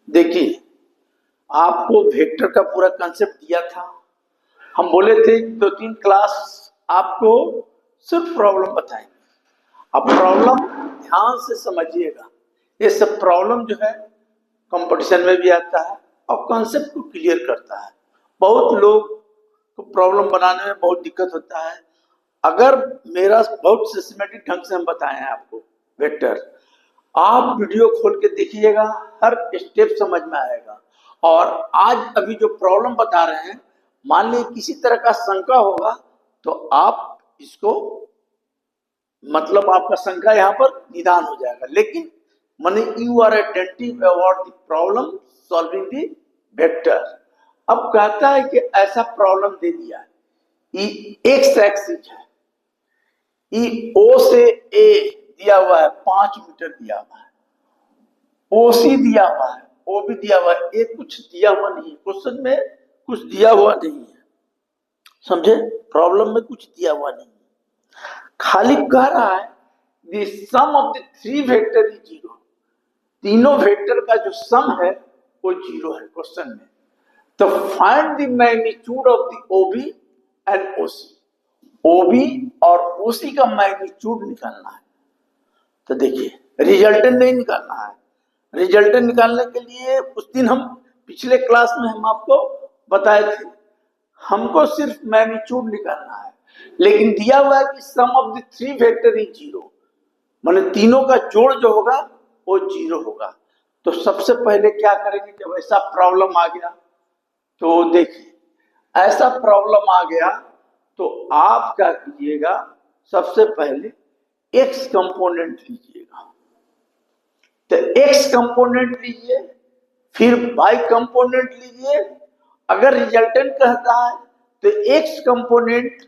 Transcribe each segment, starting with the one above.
देखिए, आपको वेक्टर का पूरा कंसेप्ट दिया था। हम बोले थे 2-3 क्लास आपको सिर्फ प्रॉब्लम बताएंगे। अब प्रॉब्लम ध्यान से समझिएगा। ये सब प्रॉब्लम जो है कंपटीशन में भी आता है और कंसेप्ट को क्लियर करता है। बहुत लोग को प्रॉब्लम बनाने में बहुत दिक्कत होता है। अगर मेरा बहुत सिस्टमेटिक ढंग से हम बताए हैं आपको वेक्टर, आप वीडियो खोल के देखिएगा, हर स्टेप समझ में आएगा। और आज अभी जो प्रॉब्लम बता रहे हैं, मान लीजिए किसी तरह का शंका होगा तो आप इसको मतलब आपका शंका यहाँ पर निदान हो जाएगा। लेकिन माने you are attentive about the problem solving the vector. अब कहता है कि ऐसा प्रॉब्लम दे दिया है, एक्स एक्सिस है, ई ओ से ए दिया हुआ है 5 मीटर दिया हुआ है, ओ सी दिया हुआ है, ओ भी दिया हुआ है, ए कुछ दिया हुआ नहीं है, क्वेश्चन में कुछ दिया हुआ नहीं है, समझे? प्रॉब्लम में कुछ दिया हुआ नहीं है, खाली कह रहा है the sum of the 3 vector is 0। तीनों वेक्टर का जो सम है वो 0 है क्वेश्चन में। तो find the magnitude of the OB and OC. OB और ओसी का मैग्नीट्यूड निकालना है। तो देखिए, रिजल्टेंट नहीं निकालना है। रिजल्टेंट निकालने के लिए उस दिन हम पिछले क्लास में हम आपको बताए थे, हमको सिर्फ मैग्नीट्यूड निकालना है। लेकिन दिया हुआ है कि sum of the 3 vector is 0, माने तीनों का जोड़ जो होगा वो 0 होगा। तो सबसे पहले क्या करेंगे, जब ऐसा प्रॉब्लम आ गया तो देखिए, ऐसा प्रॉब्लम आ गया तो आप क्या कीजिएगा, सबसे पहले एक्स कंपोनेंट लीजिएगा। तो एक्स कंपोनेंट लीजिए, फिर वाई कंपोनेंट लीजिए। अगर रिजल्टेंट कहता है तो एक्स कंपोनेंट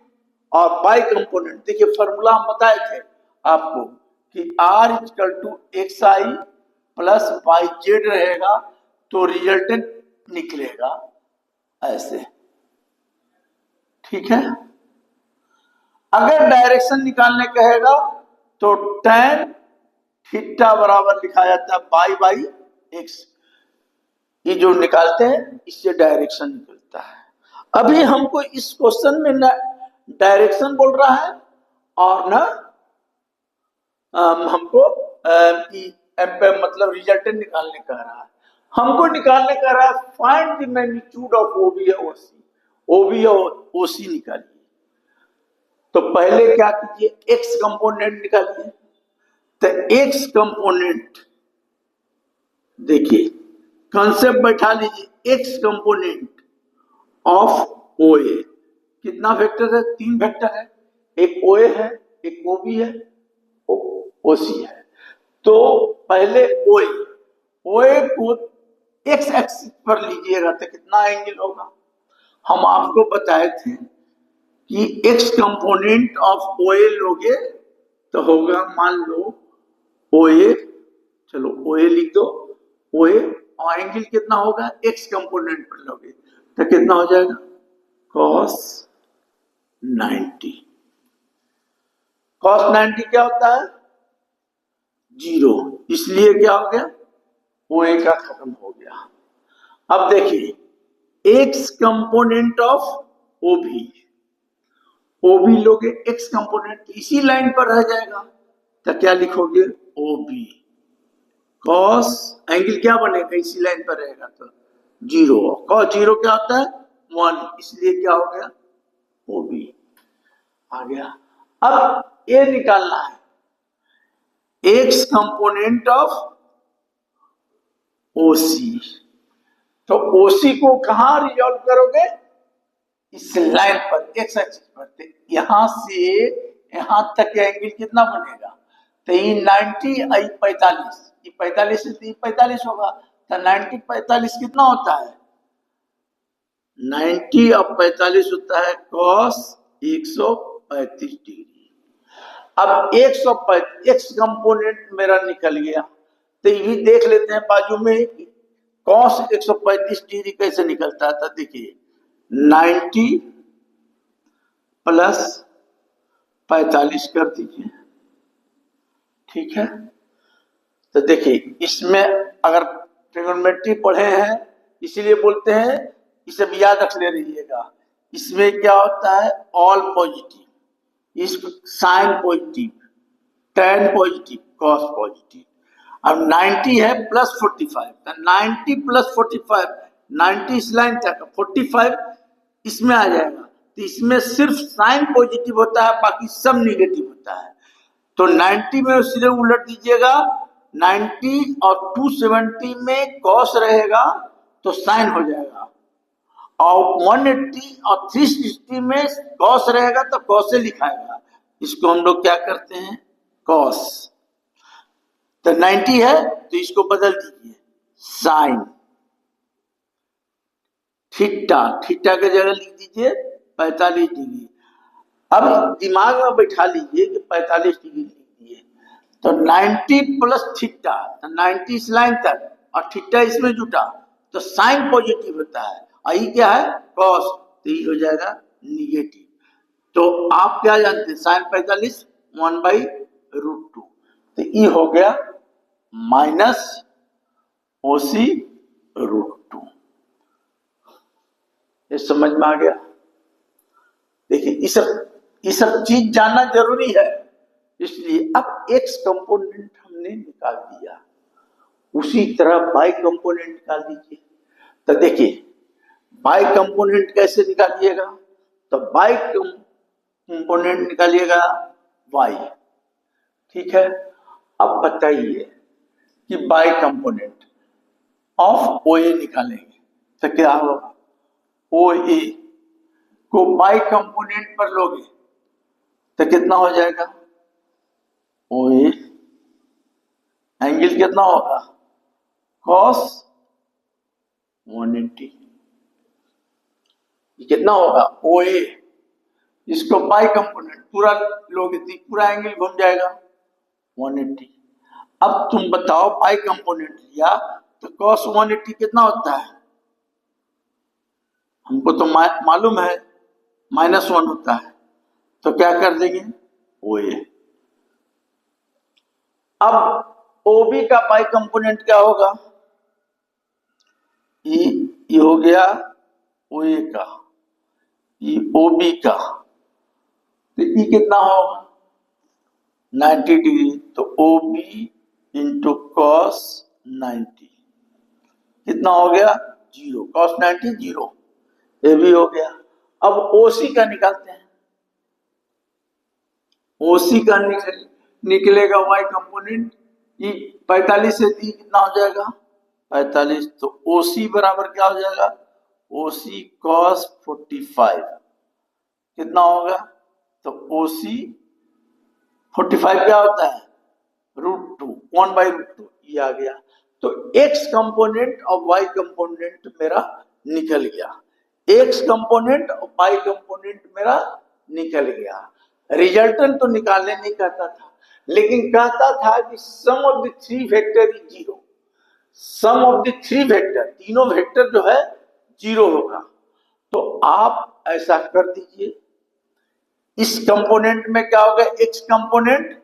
और वाई कंपोनेंट, देखिए फॉर्मूला हम बताए थे आपको कि r equal to x i plus y z रहेगा, तो रिजल्टेंट निकलेगा ऐसे, ठीक है। अगर डायरेक्शन निकालने कहेगा तो tan थीटा बराबर लिखा जाता है पाई बाई एक्स। ये जो निकालते हैं इससे डायरेक्शन निकलता है। अभी हमको इस क्वेश्चन में ना डायरेक्शन बोल रहा है और ना हमको मतलब रिजल्टेंट निकालने कह रहा है। हमको निकालने कह रहा है find the magnitude of OB और ओसी। ओबी और ओसी निकालिए। तो पहले क्या कीजिए, एक्स कंपोनेंट निकालिए। तो एक्स कंपोनेंट देखिए, कंसेप्ट बैठा लीजिए, एक्स कंपोनेंट ऑफ ओ ए। कितना वेक्टर है? 3 वेक्टर है, एक ओ ए है, एक ओ बी है, ओ सी है। तो पहले ओ ए को एक्स एक्सिस पर लीजिएगा तो कितना एंगल होगा? हम आपको बताए थे कि एक्स कंपोनेंट ऑफ ओ ए लोगे तो होगा, मान लो ओ ए, चलो ओ ए लिख दो, ओ ए और एंगल कितना होगा? एक्स कंपोनेंट पर लोगे तो कितना हो जाएगा? cos 90। cos 90 क्या होता है? 0, इसलिए क्या हो गया? ओ ए का खत्म हो गया। अब देखिए, x component of O B लोगे, एक्स कंपोनेंट इसी लाइन पर रह जाएगा तो क्या लिखोगे? ओ बी कॉस एंगल क्या बनेगा? इसी लाइन पर रहेगा तो 0। कॉस 0 क्या होता है? 1, इसलिए क्या हो गया? ओ बी आ गया। अब ए निकालना है, एक्स कंपोनेंट ऑफ ओ सी। तो ओ सी को कहां रिजॉल्व करोगे? इस लाइन पर, एक्स एक्सिस पर। यहां से यहां तक एंगल कितना बनेगा? तो ये 90 आई 45, ये 45 से 45 होगा। तो 90 45 कितना होता है? 90 और 45 होता है cos 135 डिग्री। अब 135 एक्स कंपोनेंट मेरा निकल गया, तो ये भी देख लेते हैं बाजू में cos 135 डिग्री कैसे निकलता है। तो देखिए, 90 प्लस 45 कर दीजिए, ठीक है। तो देखिए, इसमें अगर ट्रिग्नोमेट्री पढ़े हैं, इसीलिए बोलते हैं, इसे भी याद रख ले रहिएगा। इसमें क्या होता है, ऑल पॉजिटिव, इस sine positive, tan positive, cos positive. अब 90 है प्लस 45, 90 प्लस 45, 90 इस लाइन तक, 45 इसमें आ जाएगा, तो इसमें सिर्फ साइन पॉजिटिव होता है, बाकी सब निगेटिव होता है। तो 90 में सीधे उलट दीजिएगा, 90 और 270 में cos रहेगा तो साइन हो जाएगा, और 180 और 360 में cos रहेगा तो cos से लिखाएगा। इसको हम लोग क्या करते हैं, cos। तो 90 है तो इसको बदल दीजिए साइन, थीटा, थीटा के जगह लिख दीजिए 45 डिग्री। अब दिमाग में बैठा लीजिए कि 45 डिग्री लिख दिए, तो 90 प्लस थीटा, तो 90 इस लाइन तक और थीटा इसमें जुटा तो साइन पॉजिटिव होता है, और ये क्या है, कॉस, तो ये हो जाएगा निगेटिव। तो आप क्या जानते हैं, साइन 45 1/√2, तो ये हो गया माइनस OC√2। ये समझ में आ गया। देखिए ये सब चीज जानना जरूरी है, इसलिए अब एक्स कंपोनेंट हमने निकाल दिया, उसी तरह वाई कंपोनेंट निकाल दीजिए। तो देखिए वाई कंपोनेंट कैसे निकालिएगा, तो वाई कंपोनेंट निकालिएगा वाई, ठीक है। अब बताइए कि वाई कंपोनेंट ऑफ OA निकालेंगे तो क्या होगा, OA को वाई कंपोनेंट पर लोगे तो कितना हो जाएगा, OA एंगल कितना होगा, cos 180, कितना होगा OA, इसको बाई कंपोनेंट पूरा लोगे तो पूरा एंगल घूम जाएगा 180। अब तुम बताओ बाई कंपोनेंट लिया तो cos 180 कितना होता है, हमको तो मालूम है -1 होता है, तो क्या कर देंगे OA। अब OB का बाई कंपोनेंट क्या होगा, ये हो गया OA का, ये OB का, तो ये कितना होगा 90 डिग्री, तो OB इंटू cos 90 कितना हो गया 0, cos 90 0, ये भी हो गया। अब OC का निकालते हैं, OC का निकलेगा y कंपोनेंट, ये 45 से 3 कितना हो जाएगा 45, तो OC बराबर क्या हो जाएगा, OC cos 45 कितना होगा, तो OC 45 क्या होता है √2, 1/√2, ये आ गया। तो x कंपोनेंट और y कंपोनेंट मेरा निकल गया, x कंपोनेंट और y कंपोनेंट मेरा निकल गया। रिजल्टेंट तो निकालने नहीं कहता था, लेकिन कहता था कि sum of the 3 vector is 0, sum of the 3 vector, तीनों वेक्टर जो है 0 होगा। तो आप ऐसा कर दीजिए, इस कंपोनेंट में क्या होगा, x कंपोनेंट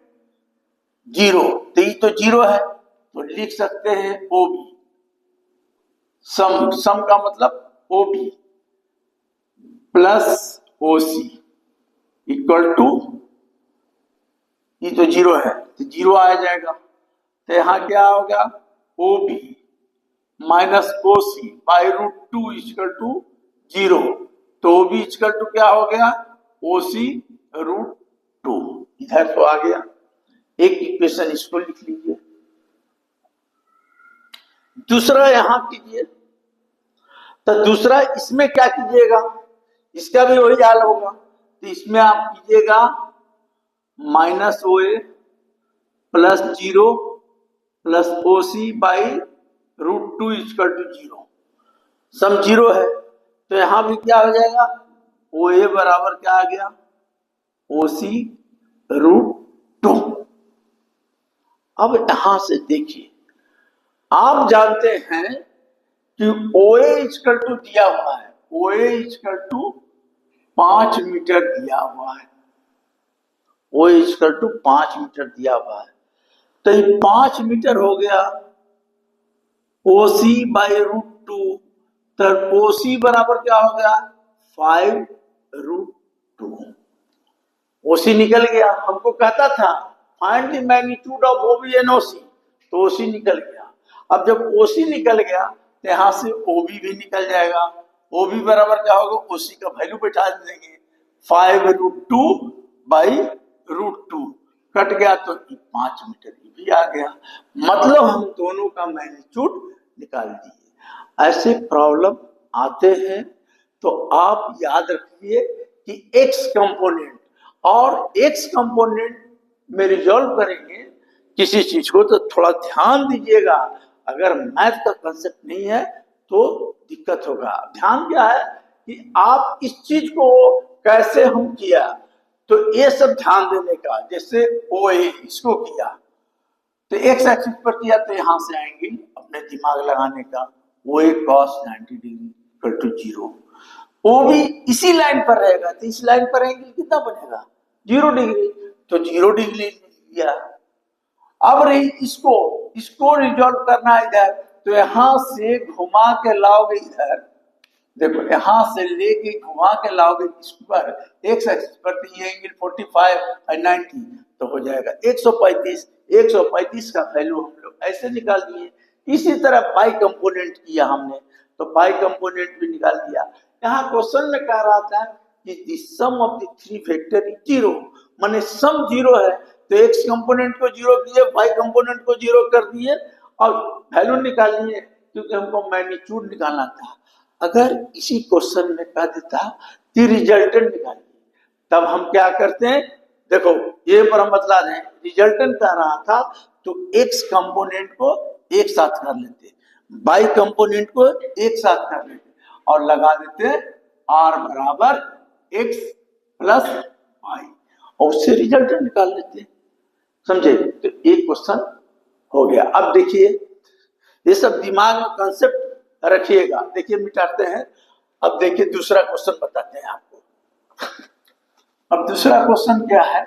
0, तो ये तो 0 है, तो लिख सकते हैं OB, सम का मतलब OB plus OC equal to, ये तो 0 है तो 0 आ जाएगा, तो यहां क्या होगा OB minus OC √2 equal to 0, तो OB इक्वल टू क्या हो गया OC√2, इधर तो आ गया। एक इक्वेशन इसको लिख लीजिए, दूसरा यहां कीजिए, तो दूसरा इसमें क्या कीजिएगा, इसका भी वही हाल होगा, तो इसमें आप कीजिएगा -OA plus 0 plus OC √2 equal to 0, sum 0 है, तो यहां भी क्या हो जाएगा OA बराबर क्या आ गया OC√2। अब यहां से देखिए, आप जानते हैं कि OA इक्वल टू दिया हुआ है, OA इक्वल टू 5 मीटर दिया हुआ है, OA इक्वल टू 5 मीटर दिया हुआ है, तो ये 5 मीटर हो गया OC बाई √2, तब OC बराबर क्या हो गया 5√2। OC निकल गया, हमको कहता था find the magnitude of OB and OC, तो OC निकल गया। अब जब OC निकल गया तो यहां से OB भी निकल जाएगा। OB बराबर क्या होगा, OC का वैल्यू बैठा देंगे 5√2 बाई √2, कट गया तो 5 मीटर भी आ गया। मतलब हम दोनों का मैग्नीट्यूड निकाल दिए। ऐसे प्रॉब्लम आते हैं तो आप याद रखिए कि x कंपोनेंट और x कंपोनेंट में रिजॉल्व करेंगे किसी चीज को तो थोड़ा ध्यान दीजिएगा। अगर मैथ का कंसेप्ट नहीं है तो दिक्कत होगा। ध्यान क्या है कि आप इस चीज को कैसे हम किया, तो ये सब ध्यान देने का। जैसे OA इसको किया तो एक्स एक्सिस पर किया तो यहां से आएंगे अपने दिमाग लगाने का, OA cos 90 degree equal to 0। OB इसी लाइन पर रहेगा तो इस लाइन पर एंगल कितना बनेगा 0 डिग्री, तो 0 डिग्री लिया। अब रही इसको रिजॉल्व करना है इधर, तो यहां से घुमा के लाओगे इधर, देखो यहां से लेके घुमा के लाओगे इस पर एक्स एक्सिस पर, तो ये एंगल 45 और 90 तो हो जाएगा 135। 135 का वैल्यू हम लोग ऐसे निकाल दिए। इसी तरह पाई कंपोनेंट किया हमने, तो पाई कंपोनेंट भी निकाल दिया। यहाँ क्वेश्चन में कह रहा था कि the sum of the three vector is 0, माने सम 0 है, तो एक्स कंपोनेंट को 0 किए, वाई कंपोनेंट को 0 कर दिए और वैल्यू निकाल लिए, क्योंकि हमको मैग्नीट्यूड निकालना था। अगर इसी क्वेश्चन में कह देता कि रिजल्टेंट निकालिए, तब हम क्या करते हैं, देखो ये पर हम बतला दें, रिजल्टेंट कह रहा था तो एक्स कंपोनेंट को एक साथ कर लेते, वाई कंपोनेंट को एक साथ कर लेते और लगा देते आर बराबर एक्स प्लस वाई और उससे रिजल्टेंट निकाल लेते। समझे? तो एक क्वेश्चन हो गया। अब देखिए ये सब दिमाग में कंसेप्ट रखिएगा। देखिए मिटाते हैं। अब देखिए दूसरा क्वेश्चन बताते हैं आपको। अब दूसरा क्वेश्चन क्या है,